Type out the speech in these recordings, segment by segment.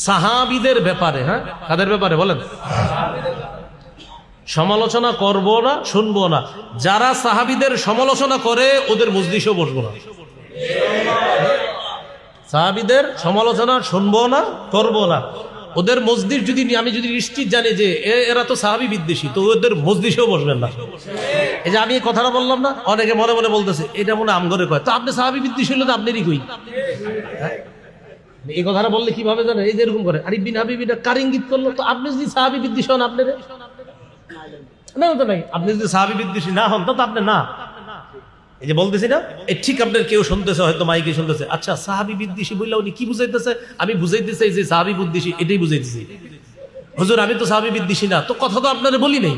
সাহাবীদের ব্যাপারে, হ্যাঁ কাদের ব্যাপারে বলেন, সমালোচনা করব না, শুনবো না। যারা সাহাবীদের সমালোচনা করে ওদের মজলিসেও বসবো না। সাহাবীদের সমালোচনা শুনবো না, করবো না। ওদের মজলিস যদি আমি যদি নিশ্চিত জানি যে এরা তো সাহাবী বিদ্বেষী, তো ওদের মজলিসেও বসবেন না। এই যে আমি এই কথাটা বললাম না, অনেকে মনে মনে বলতেছে এটা মনে আমগরে কয়, তো আপনি সাহাবী বিদ্বেষী হলে তো আপনারই কই। এই কথাটা বললে কিভাবে জানেন? এই যে এরকম করে আরিফ বিন হাবিব এটা কার ইঙ্গিত করলো, তো আপনি যদি সাহাবী বিদ্বেষী হন আপনার না, তো নাই। আপনি যদি সাহাবী বিদ্বেষী না হন তো আপনি না। এই যে বলতেছি না, এই ঠিক আপনার কেউ শুনতেছে, হয়তো মাইকে শুনতেছে, আচ্ছা সাহাবী বিদ্বেষী বললে উনি কি বুঝাইতেছে? আমি বুঝাইতেছি যে সাহাবী বিদ্বেষী, এটাই বুঝাইতেছি। হুজুর আমি তো সাহাবী বিদ্বেষী না, তো কথা তো আপনারা বলি নাই।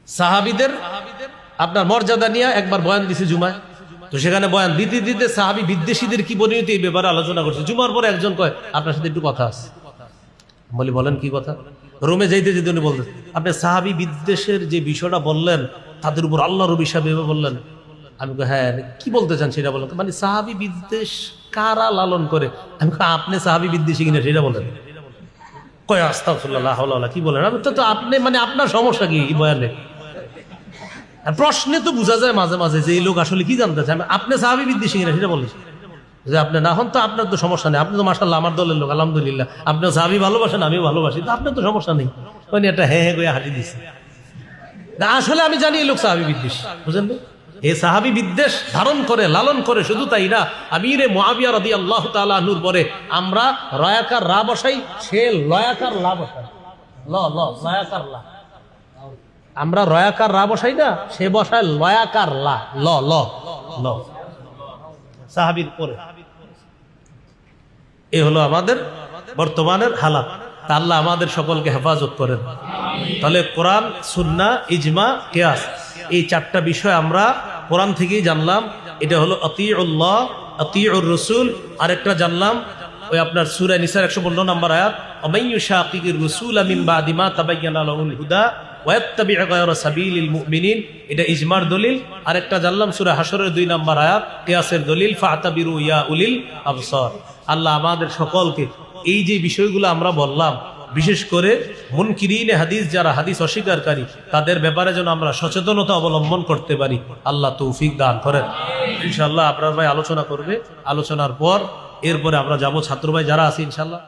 সাহাবীদের আপনার মর্যাদা নিয়ে একবার বয়ান দিছে জুমায়, তো সেখানে বয়ান দিতে দিতে সাহাবী বিদ্বেষীদের কি পরিণতি এই ব্যাপারে আলোচনা করছে। জুমার পরে একজন কয় আপনার সাথে একটু কথা আছে। বলি বলেন কি কথা? রুমে যাইতে যেতে উনি বলতেন আপনি সাহাবী বিদ্বেষের যে বিষয়টা বললেন, তাদের উপর আল্লাহর অভিশাপ ভেবে বললেন। আমি হ্যাঁ কি বলতে চান সেটা বলেন। মানে সাহাবী বিদ্বেষ কারা লালন করে? আমি আপনি সাহাবী বিদ্বেষী কিনা সেটা বলেন। কয় আস্তাগফিরুল্লাহ কি বলেন? আমি তো আপনি মানে আপনার সমস্যা কি বয়ানে? প্রশ্নে তো বোঝা যায় মাঝে মাঝে যে এই লোক আসলে কি জানতে চায়। আপনি সাহাবী বিদ্বেষী কিনা সেটা বলেন। যে আপনি না হন তো আপনার তো সমস্যা নেই, আপনি তো মাশাআল্লাহ আমার দলের লোক, আলহামদুলিল্লাহ, আপনি সাহাবী ভালোবাসেন, আমিও ভালোবাসি, তো আপনার তো সমস্যা নেই। উনি একটা হ্যাঁ হ্যাঁ করে হাঁটি দিচ্ছে। আসলে আমি জানি এই লোক সাহাবী বিদ্বেষ, বুঝলেন তো? এই সাহাবী বিদ্বেষ ধারণ করে লালন করে। শুধু তাই না, আমিরে মুআবিয়া রাদিয়াল্লাহু তাআলা আনহুর পরে আমরা রয়াকার রা বসাই, সে লয়াকার লা বসাই। লয়াকার লা, আমরা রয়াকার রা বসাই না, সে বসায় লয়াকার লা। ল সাহাবীর পরে। এ হলো আমাদের বর্তমানের হালাত। আল্লাহ আমাদের সকলকে হেফাজত করেন। তাহলে কোরআন, সুন্নাহ, ইজমা, কিয়াস, এই চারটা বিষয় আমরা কোরআন থেকেই জানলাম। এটা হলো আতিউল্লাহ, আতিউর রাসূল। আরেকটা জানলাম ওই আপনার সূরা নিসার 115 নম্বর আয়াত, আমাইয়ুশাকিকির রাসূলা মিন বাদি মা তাবায়্যানা লাহুল হুদা ওয়া ইয়াত্তাবি' গায়রা সাবিলিল মুমিনিন, এটা ইজমার দলিল। আরেকটা জানলাম সূরা হাশরের 2 নম্বর আয়াত, কিয়াসের দলিল, ফাতাবিরু ইয়া উলিল আবসার। আল্লাহ আমাদের সকলকে এই যে বিষয়গুলো আমরা বললাম, বিশেষ করে মুনকিরিনে হাদিস, যারা হাদিস অস্বীকারী, তাদের ব্যাপারে যেন আমরা সচেতনতা অবলম্বন করতে পারি। আল্লাহ তৌফিক দান করেন। ইনশাআল্লাহ আপনার ভাই আলোচনা করবে, আলোচনার পর এরপরে আমরা যাব ছাত্র ভাই যারা আছে ইনশাআল্লাহ।